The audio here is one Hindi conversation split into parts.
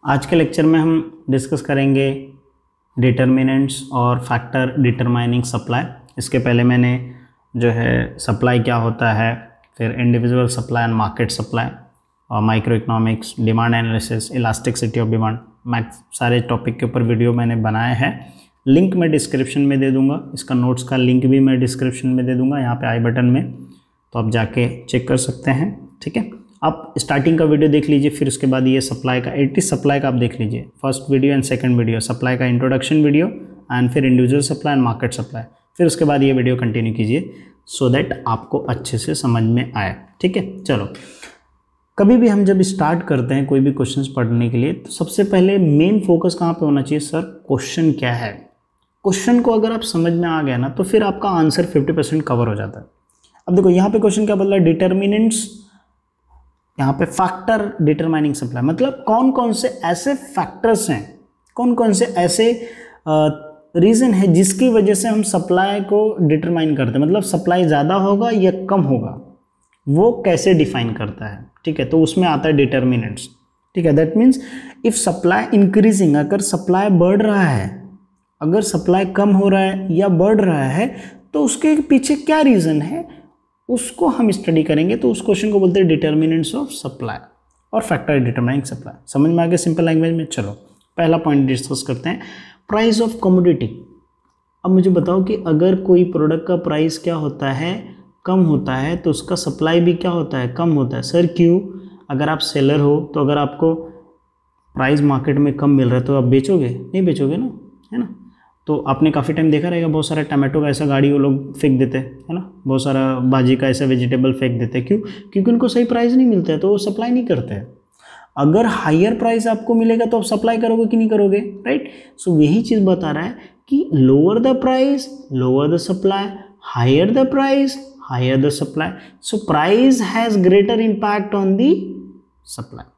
आज के लेक्चर में हम डिस्कस करेंगे डिटर्मिनेंट्स और फैक्टर डिटरमाइनिंग सप्लाई। इसके पहले मैंने जो है सप्लाई क्या होता है, फिर individual supply and market supply और micro economics, demand analysis, elasticity of demand, max सारे टॉपिक के ऊपर वीडियो मैंने बनाए हैं। लिंक मैं डिस्क्रिप्शन में दे दूंगा, इसका नोट्स का लिंक भी मैं डिस्क्रिप्शन में दे दूंगा यहाँ पे आई बटन में, तो आप जाके चेक कर सकते हैं। ठीक है, आप स्टार्टिंग का वीडियो देख लीजिए, फिर उसके बाद ये सप्लाई का 80 सप्लाई का आप देख लीजिए, first video and second video supply का इंट्रोडक्शन वीडियो एंड फिर individual supply and market supply, फिर उसके बाद ये वीडियो कंटिन्यू कीजिए सो दैट आपको अच्छे से समझ में आए। ठीक है, चलो कभी भी हम जब स्टार्ट करते हैं कोई भी क्वेश्चंस पढ़ने के लिए तो सबसे पहले मेन फोकस कहाँ पे होना चाहिए, सर क्वेश्चन क्या है। क्वेश्चन को अगर आप समझ में आ गया ना तो फिर आपका आंसर 50% कवर हो जाता है। अब देखो यहाँ पे क्वेश्चन क्या बोल रहा है, डिटर्मिनेंट्स, यहाँ पे फैक्टर डिटरमाइनिंग सप्लाई, मतलब कौन कौन से ऐसे फैक्टर्स हैं, कौन कौन से ऐसे रीज़न है जिसकी वजह से हम सप्लाई को डिटरमाइन करते हैं, मतलब सप्लाई ज़्यादा होगा या कम होगा वो कैसे डिफाइन करता है। ठीक है, तो उसमें आता है डिटर्मिनेंट्स। ठीक है, that means if supply increasing, अगर सप्लाई बढ़ रहा है, अगर सप्लाई कम हो रहा है या बढ़ रहा है तो उसके पीछे क्या रीज़न है उसको हम स्टडी करेंगे। तो उस क्वेश्चन को बोलते हैं डिटर्मिनेंट्स ऑफ सप्लाई और फैक्टर डिटरमाइनिंग सप्लाई। समझ में आ गया सिंपल लैंग्वेज में। चलो पहला पॉइंट डिस्कस करते हैं, प्राइस ऑफ कमोडिटी। अब मुझे बताओ कि अगर कोई प्रोडक्ट का प्राइस क्या होता है, कम होता है, तो उसका सप्लाई भी क्या होता है, कम होता है। सर क्यों? अगर आप सेलर हो तो अगर आपको प्राइस मार्केट में कम मिल रहा है तो आप बेचोगे? नहीं बेचोगे ना, है ना। तो आपने काफ़ी टाइम देखा रहेगा बहुत सारा टमाटो का ऐसा गाड़ी वो लोग फेंक देते हैं, है ना, बहुत सारा भाजी का ऐसा वेजिटेबल फेंक देते हैं। क्यों? क्योंकि उनको सही प्राइस नहीं मिलता है तो वो सप्लाई नहीं करते हैं। अगर हायर प्राइस आपको मिलेगा तो आप सप्लाई करोगे कि नहीं करोगे, राइट। सो यही चीज़ बता रहा है कि lower the price lower the supply, higher the price higher the supply. So price has greater impact on the supply.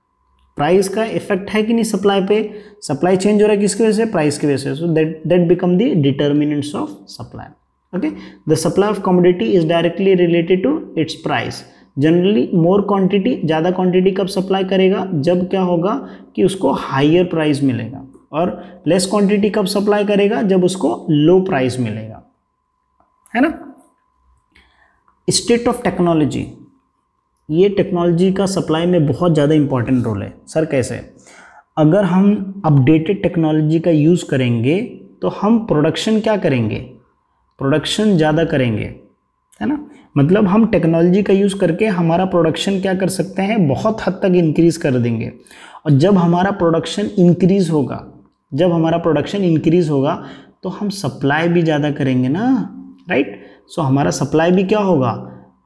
Price का इफेक्ट है कि नहीं सप्लाई पे, सप्लाई चेंज हो रहा है किसकी वजह से, प्राइस की वजह से। So that become the determinants of supply. Okay, the supply of commodity is directly related to its price. Generally more quantity, ज़्यादा क्वांटिटी कब सप्लाई करेगा, जब क्या होगा कि उसको हायर प्राइस मिलेगा, और लेस क्वांटिटी कब सप्लाई करेगा, जब उसको लो प्राइस मिलेगा, है ना। स्टेट ऑफ टेक्नोलॉजी, ये टेक्नोलॉजी का सप्लाई में बहुत ज़्यादा इंपॉर्टेंट रोल है। सर कैसे? अगर हम अपडेटेड टेक्नोलॉजी का यूज़ करेंगे तो हम प्रोडक्शन क्या करेंगे, प्रोडक्शन ज़्यादा करेंगे, है ना। मतलब हम टेक्नोलॉजी का यूज़ करके हमारा प्रोडक्शन क्या कर सकते हैं, बहुत हद तक इंक्रीज़ कर देंगे। और जब हमारा प्रोडक्शन इंक्रीज़ होगा, जब हमारा प्रोडक्शन इंक्रीज़ होगा तो हम सप्लाई भी ज़्यादा करेंगे ना, राइट। सो हमारा सप्लाई भी क्या होगा,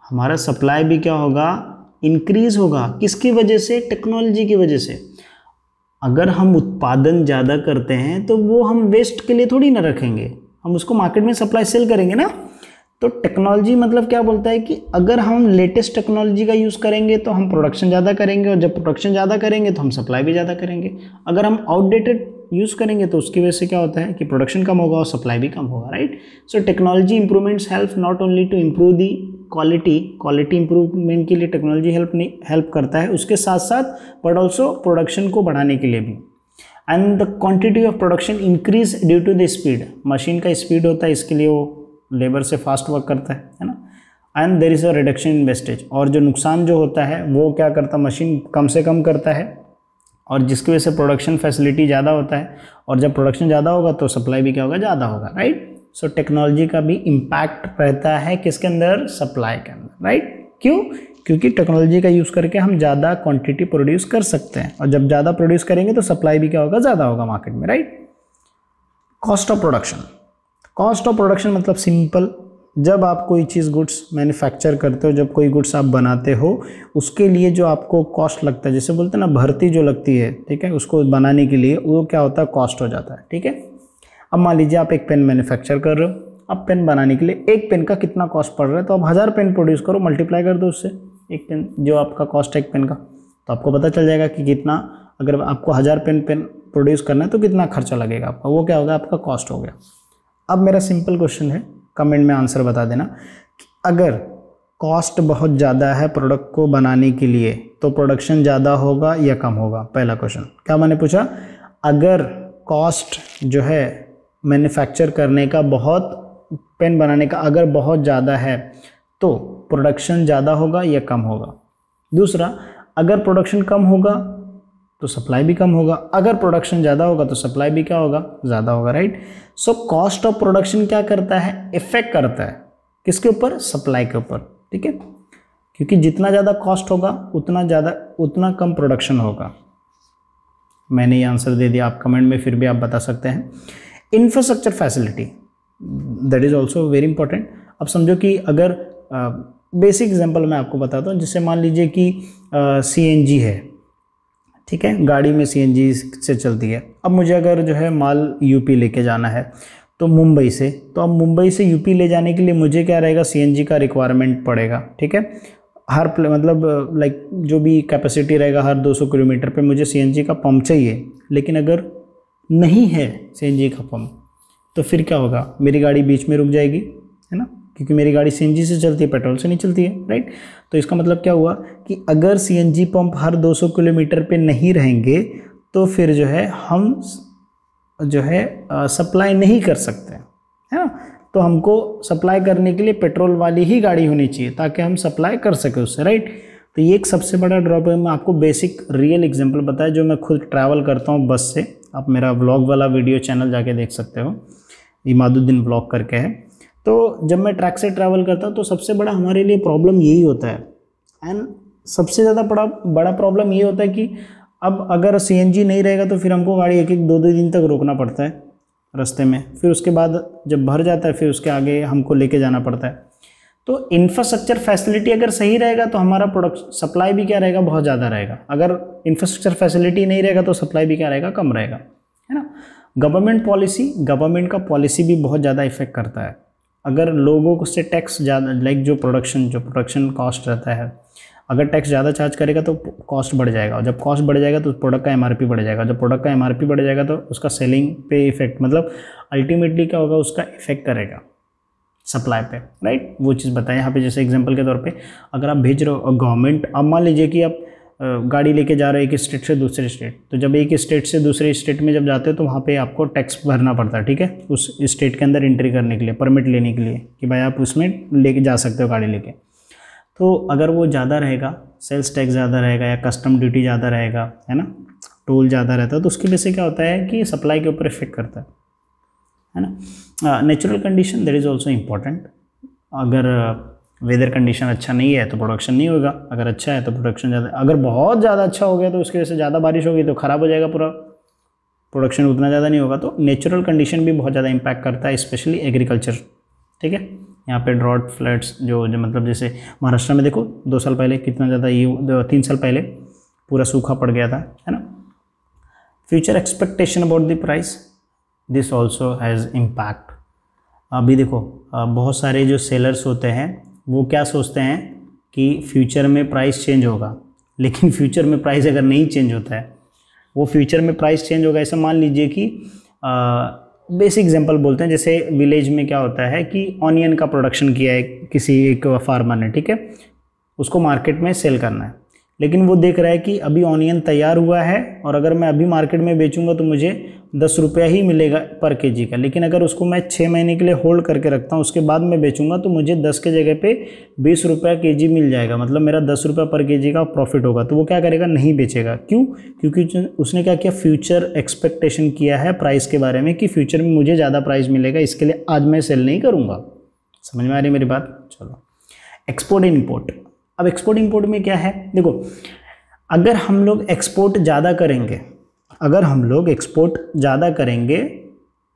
हमारा सप्लाई भी क्या होगा, इंक्रीज होगा। किसकी वजह से? टेक्नोलॉजी की वजह से। अगर हम उत्पादन ज़्यादा करते हैं तो वो हम वेस्ट के लिए थोड़ी ना रखेंगे, हम उसको मार्केट में सप्लाई सेल करेंगे ना। तो टेक्नोलॉजी मतलब क्या बोलता है कि अगर हम लेटेस्ट टेक्नोलॉजी का यूज़ करेंगे तो हम प्रोडक्शन ज़्यादा करेंगे, और जब प्रोडक्शन ज़्यादा करेंगे तो हम सप्लाई भी ज़्यादा करेंगे। अगर हम आउटडेटेड यूज़ करेंगे तो उसकी वजह से क्या होता है कि प्रोडक्शन कम होगा और सप्लाई भी कम होगा, right. So technology improvements help not only to improve the quality improvement के लिए टेक्नोलॉजी हेल्प करता है, उसके साथ साथ बट ऑल्सो प्रोडक्शन को बढ़ाने के लिए भी। And the quantity of production increase due to the speed, machine का स्पीड होता है इसके लिए वो लेबर से फास्ट वर्क करता है ना। And there is a reduction in wastage, और जो नुकसान जो होता है वो क्या करता है, मशीन कम से कम करता है, और जिसकी वजह से प्रोडक्शन फैसिलिटी ज़्यादा होता है, और जब प्रोडक्शन ज़्यादा होगा तो सप्लाई भी क्या होगा, ज़्यादा होगा, राइट। सो टेक्नोलॉजी का भी इम्पैक्ट रहता है किसके अंदर, सप्लाई के अंदर, राइट। क्यों? क्योंकि टेक्नोलॉजी का यूज़ करके हम ज़्यादा क्वांटिटी प्रोड्यूस कर सकते हैं, और जब ज़्यादा प्रोड्यूस करेंगे तो सप्लाई भी क्या होगा, ज़्यादा होगा मार्केट में, right. Cost of production, cost of production मतलब सिंपल, जब आप कोई चीज़ गुड्स मैन्युफैक्चर करते हो, जब कोई गुड्स आप बनाते हो, उसके लिए जो आपको कॉस्ट लगता है, जैसे बोलते हैं ना भर्ती जो लगती है, ठीक है, उसको बनाने के लिए वो क्या होता है, कॉस्ट हो जाता है, ठीक है। अब मान लीजिए आप एक पेन मैन्युफैक्चर कर रहे हो, अब पेन बनाने के लिए एक पेन का कितना कॉस्ट पड़ रहा है, तो आप 1000 पेन प्रोड्यूस करो, मल्टीप्लाई कर दो उससे, एक पेन जो आपका कॉस्ट है एक पेन का, तो आपको पता चल जाएगा कि कितना, अगर आपको 1000 पेन प्रोड्यूस करना है तो कितना खर्चा लगेगा आपका, वो क्या होगा, आपका कॉस्ट हो गया। अब मेरा सिंपल क्वेश्चन है, कमेंट में आंसर बता देना कि अगर कॉस्ट बहुत ज़्यादा है प्रोडक्ट को बनाने के लिए, तो प्रोडक्शन ज़्यादा होगा या कम होगा? पहला क्वेश्चन क्या मैंने पूछा, अगर कॉस्ट जो है मैन्युफैक्चर करने का, बहुत पेन बनाने का अगर बहुत ज़्यादा है तो प्रोडक्शन ज़्यादा होगा या कम होगा? दूसरा, अगर प्रोडक्शन कम होगा तो सप्लाई भी कम होगा, अगर प्रोडक्शन ज़्यादा होगा तो सप्लाई भी क्या होगा? ज़्यादा होगा, right. So cost of production क्या करता है? इफेक्ट करता है किसके ऊपर? सप्लाई के ऊपर, ठीक है, क्योंकि जितना ज़्यादा कॉस्ट होगा उतना कम प्रोडक्शन होगा। मैंने ये आंसर दे दिया, आप कमेंट में फिर भी आप बता सकते हैं। Infrastructure facility, that is also very important. अब समझो कि अगर बेसिक एग्जांपल मैं आपको बताता हूँ, जिससे मान लीजिए कि CNG है, ठीक है, गाड़ी में CNG से चलती है। अब मुझे अगर जो है माल यूपी लेके जाना है तो मुंबई से, तो अब मुंबई से यूपी ले जाने के लिए मुझे क्या रहेगा? CNG का रिक्वायरमेंट पड़ेगा, ठीक है। हर मतलब लाइक जो भी कैपेसिटी रहेगा, हर 200 किलोमीटर पे मुझे CNG का पंप चाहिए। लेकिन अगर नहीं है CNG का पंप तो फिर क्या होगा? मेरी गाड़ी बीच में रुक जाएगी, है ना, क्योंकि मेरी गाड़ी CNG से चलती है, पेट्रोल से नहीं चलती है, राइट। तो इसका मतलब क्या हुआ कि अगर CNG पंप हर 200 किलोमीटर पे नहीं रहेंगे तो फिर जो है हम जो है सप्लाई नहीं कर सकते, है ना। तो हमको सप्लाई करने के लिए पेट्रोल वाली ही गाड़ी होनी चाहिए ताकि हम सप्लाई कर सके उससे, राइट। तो ये एक सबसे बड़ा ड्रॉबैक। मैं आपको बेसिक रियल एग्जांपल बताया जो मैं खुद ट्रैवल करता हूँ बस से। आप मेरा व्लॉग वाला वीडियो चैनल जाके देख सकते हो, इमादुद्दीन व्लॉग करके है। तो जब मैं ट्रैक से ट्रैवल करता हूँ तो सबसे बड़ा हमारे लिए प्रॉब्लम यही होता है, एंड सबसे ज़्यादा बड़ा प्रॉब्लम ये होता है कि अब अगर CNG नहीं रहेगा तो फिर हमको गाड़ी 1-2 दिन तक रोकना पड़ता है रास्ते में, फिर उसके बाद जब भर जाता है फिर उसके आगे हमको लेके जाना पड़ता है। तो इंफ्रास्ट्रक्चर फैसिलिटी अगर सही रहेगा तो हमारा प्रोडक्ट सप्लाई भी क्या रहेगा? बहुत ज़्यादा रहेगा। अगर इंफ्रास्ट्रक्चर फैसिलिटी नहीं रहेगा तो सप्लाई भी क्या रहेगा? कम रहेगा, है ना। गवर्नमेंट का पॉलिसी भी बहुत ज़्यादा इफेक्ट करता है। अगर लोगों को से टैक्स ज़्यादा, लाइक जो प्रोडक्शन कॉस्ट रहता है, अगर टैक्स ज़्यादा चार्ज करेगा तो कॉस्ट बढ़ जाएगा, और जब कॉस्ट बढ़ जाएगा तो प्रोडक्ट का MRP बढ़ जाएगा, जब प्रोडक्ट का MRP बढ़ जाएगा तो उसका सेलिंग पे इफेक्ट, मतलब अल्टीमेटली क्या होगा? उसका इफेक्ट करेगा सप्लाई पे, राइट। वो चीज़ बताएं यहाँ पे। जैसे एग्जांपल के तौर पे अगर आप भेज रहे हो गवर्नमेंट, अब मान लीजिए कि आप गाड़ी लेके जा रहे हो एक स्टेट से दूसरे स्टेट, तो जब एक स्टेट से दूसरे स्टेट में जब जाते हो तो वहाँ पे आपको टैक्स भरना पड़ता है, ठीक है, उस स्टेट के अंदर एंट्री करने के लिए, परमिट लेने के लिए कि भाई आप उसमें लेके जा सकते हो गाड़ी लेके। तो अगर वो ज़्यादा रहेगा, सेल्स टैक्स ज़्यादा रहेगा या कस्टम ड्यूटी ज़्यादा रहेगा, है ना, टोल ज़्यादा रहता है, तो उसकी वजह से क्या होता है कि सप्लाई के ऊपर इफेक्ट करता है ना। Natural condition that is also important. अगर वेदर कंडीशन अच्छा नहीं है तो प्रोडक्शन नहीं होगा, अगर अच्छा है तो प्रोडक्शन ज़्यादा, अगर बहुत ज़्यादा अच्छा हो गया तो उसकी वजह से ज़्यादा बारिश होगी तो ख़राब हो जाएगा पूरा, प्रोडक्शन उतना ज़्यादा नहीं होगा। तो नेचुरल कंडीशन भी बहुत ज़्यादा इम्पैक्ट करता है, स्पेशली एग्रीकल्चर, ठीक है। यहाँ पे ड्रॉट फ्लड्स जो मतलब जैसे महाराष्ट्र में देखो 2 साल पहले कितना ज़्यादा, ये 3 साल पहले पूरा सूखा पड़ गया था, है ना। Future expectation about the price, this also has impact. अभी देखो बहुत सारे जो सेलर्स होते हैं वो क्या सोचते हैं कि फ्यूचर में प्राइस चेंज होगा, लेकिन फ्यूचर में प्राइस अगर नहीं चेंज होता है, वो फ्यूचर में प्राइस चेंज होगा। ऐसा मान लीजिए कि बेसिक एग्जांपल बोलते हैं, जैसे विलेज में क्या होता है कि ऑनियन का प्रोडक्शन किया है किसी एक फार्मर ने, ठीक है, उसको मार्केट में सेल करना है, लेकिन वो देख रहा है कि अभी ऑनियन तैयार हुआ है और अगर मैं अभी मार्केट में बेचूंगा तो मुझे 10 रुपया ही मिलेगा पर केजी का, लेकिन अगर उसको मैं 6 महीने के लिए होल्ड करके रखता हूँ उसके बाद मैं बेचूंगा तो मुझे 10 के जगह पे 20 रुपया केजी मिल जाएगा, मतलब मेरा 10 रुपया पर केजी का प्रॉफिट होगा। तो वो क्या करेगा? नहीं बेचेगा। क्यों? क्योंकि उसने क्या किया? फ्यूचर एक्सपेक्टेशन किया है प्राइस के बारे में कि फ्यूचर में मुझे ज़्यादा प्राइस मिलेगा, इसके लिए आज मैं सेल नहीं करूँगा। समझ में आ रही मेरी बात? चलो, एक्सपोर्ट इम्पोर्ट। अब एक्सपोर्ट इम्पोर्ट में क्या है, देखो अगर हम लोग एक्सपोर्ट ज़्यादा करेंगे,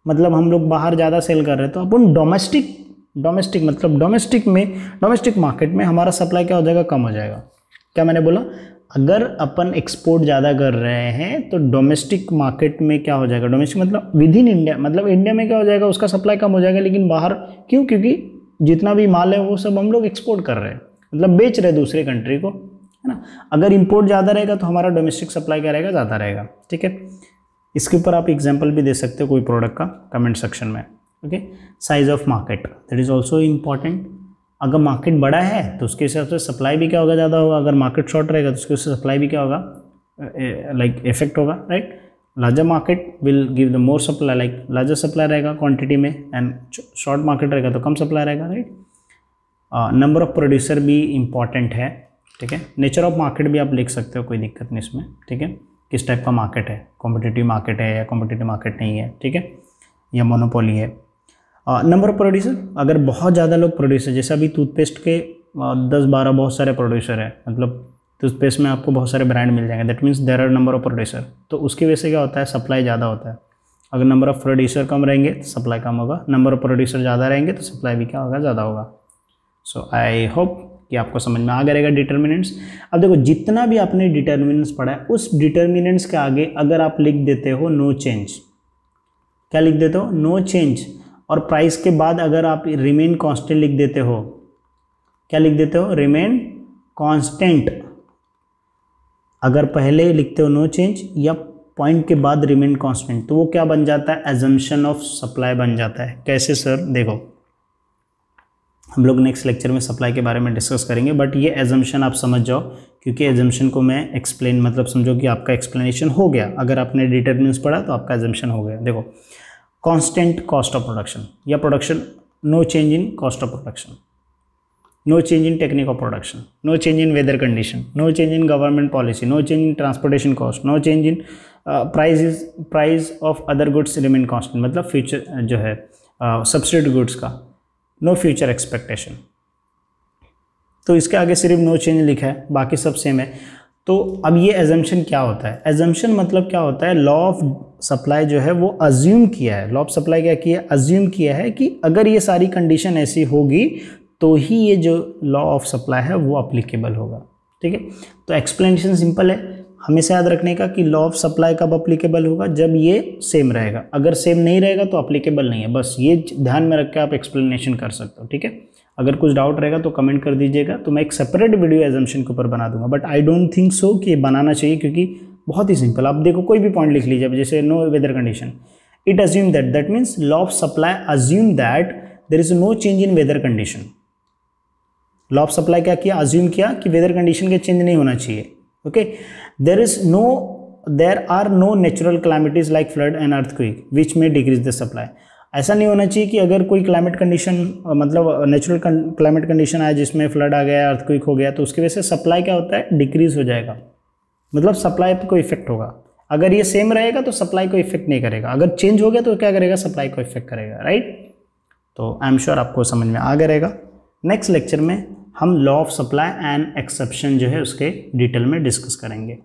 मतलब हम लोग बाहर ज़्यादा सेल कर रहे हैं, तो अपन डोमेस्टिक मतलब डोमेस्टिक मार्केट में हमारा सप्लाई क्या हो जाएगा? कम हो जाएगा। क्या मैंने बोला? अगर अपन एक्सपोर्ट ज़्यादा कर रहे हैं तो डोमेस्टिक मार्केट में क्या हो जाएगा? डोमेस्टिक मतलब विद इन इंडिया, मतलब इंडिया में क्या हो जाएगा? उसका सप्लाई कम हो जाएगा, लेकिन बाहर क्यों? क्योंकि जितना भी माल है वो सब हम लोग एक्सपोर्ट कर रहे हैं, मतलब बेच रहे दूसरे कंट्री को, है ना। अगर इंपोर्ट ज़्यादा रहेगा तो हमारा डोमेस्टिक सप्लाई क्या रहेगा? ज़्यादा रहेगा, ठीक है। इसके ऊपर आप एग्जांपल भी दे सकते हो कोई प्रोडक्ट का कमेंट सेक्शन में, okay. Size of market that is also important. अगर मार्केट बड़ा है तो उसके हिसाब से सप्लाई भी क्या होगा, ज़्यादा होगा। अगर मार्केट शॉर्ट रहेगा तो उसके हिसाब से सप्लाई भी क्या होगा, लाइक इफेक्ट होगा, right. Larger market will give the more supply, like larger supply रहेगा क्वांटिटी में, एंड शॉर्ट मार्केट रहेगा तो कम सप्लाई रहेगा, राइट। नंबर ऑफ प्रोड्यूसर भी इम्पॉर्टेंट है, ठीक है। नेचर ऑफ मार्केट भी आप लिख सकते हो, कोई दिक्कत नहीं इसमें, ठीक है। किस टाइप का मार्केट है, कॉम्पिटिटिव मार्केट है या कॉम्पिटिटिव मार्केट नहीं है, ठीक है, या मोनोपोली है। नंबर ऑफ प्रोड्यूसर, अगर बहुत ज़्यादा लोग प्रोड्यूसर, जैसे अभी टूथपेस्ट के 10-12 बहुत सारे प्रोड्यूसर है, मतलब टूथपेस्ट में आपको बहुत सारे ब्रांड मिल जाएंगे, that means there are number of producer. तो उसकी वजह से क्या होता है, सप्लाई ज़्यादा होता है। अगर नंबर ऑफ प्रोड्यूसर कम रहेंगे तो सप्लाई कम होगा, नंबर ऑफ प्रोड्यूसर ज़्यादा रहेंगे तो सप्लाई भी क्या होगा, ज़्यादा होगा। सो आई होप कि आपको समझ में आ गया रहेगा डिटर्मिनेंट्स। अब देखो, जितना भी आपने डिटर्मिनेंट्स पढ़ा है, उस डिटर्मिनेंट्स के आगे अगर आप लिख देते हो नो चेंज, क्या लिख देते हो, नो चेंज, और प्राइस के बाद अगर आप रिमेन कांस्टेंट लिख देते हो, क्या लिख देते हो, रिमेन कांस्टेंट। अगर पहले लिखते हो नो चेंज या पॉइंट के बाद रिमेन कांस्टेंट, तो वो क्या बन जाता है, एजम्पशन ऑफ सप्लाई बन जाता है। कैसे सर, देखो हम लोग नेक्स्ट लेक्चर में सप्लाई के बारे में डिस्कस करेंगे, बट ये एजम्पशन आप समझ जाओ, क्योंकि एजम्पशन को मैं एक्सप्लेन, मतलब समझो कि आपका एक्सप्लेनेशन हो गया। अगर आपने डिटर्मिनेंट्स पढ़ा तो आपका एजम्पशन हो गया। देखो, कांस्टेंट कॉस्ट ऑफ प्रोडक्शन या production, no change in cost of production, no change in technique of production, no change in weather condition, no change in government policy, no change in transportation cost, no change in price of other goods remain constant, मतलब फ्यूचर जो है सब्सिडी गुड्स का, नो फ्यूचर एक्सपेक्टेशन। तो इसके आगे सिर्फ नो चेंज लिखा है, बाकी सब सेम है। तो अब ये एजम्पशन क्या होता है, एजम्पशन मतलब क्या होता है, लॉ ऑफ सप्लाई जो है वो अज्यूम किया है, लॉ ऑफ सप्लाई क्या किया है, अज्यूम किया है कि अगर ये सारी कंडीशन ऐसी होगी तो ही ये जो लॉ ऑफ सप्लाई है वो अप्लीकेबल होगा, ठीक है। तो एक्सप्लेनेशन सिंपल है, हमेशा याद रखने का कि लॉ ऑफ सप्लाई कब अप्लीकेबल होगा, जब ये सेम रहेगा। अगर सेम नहीं रहेगा तो अप्लीकेबल नहीं है, बस ये ध्यान में रख के आप एक्सप्लेनेशन कर सकते हो, ठीक है। अगर कुछ डाउट रहेगा तो कमेंट कर दीजिएगा, तो मैं एक सेपरेट वीडियो एजम्पशन के ऊपर बना दूंगा, but I don't think so कि बनाना चाहिए, क्योंकि बहुत ही सिंपल। आप देखो, कोई भी पॉइंट लिख लीजिए, जैसे no weather condition, it assume that means law of supply assume that there is no change in weather condition. Law of supply क्या किया, अज्यूम किया कि वेदर कंडीशन के चेंज नहीं होना चाहिए, okay. There are no natural calamities like flood and earthquake which में डिक्रीज द सप्लाई। ऐसा नहीं होना चाहिए कि अगर कोई क्लाइमेट कंडीशन, मतलब नेचुरल क्लाइमेट कंडीशन आया जिसमें फ्लड आ गया, अर्थक्वेक हो गया, तो उसकी वजह से सप्लाई क्या होता है, डिक्रीज हो जाएगा, मतलब सप्लाई पे कोई इफेक्ट होगा। अगर ये सेम रहेगा तो सप्लाई को इफेक्ट नहीं करेगा, अगर चेंज हो गया तो क्या करेगा, सप्लाई को इफेक्ट करेगा, राइट। तो आई एम श्योर आपको समझ में आ गया रहेगा। नेक्स्ट लेक्चर में हम law of supply and exception जो है उसके डिटेल में डिस्कस करेंगे।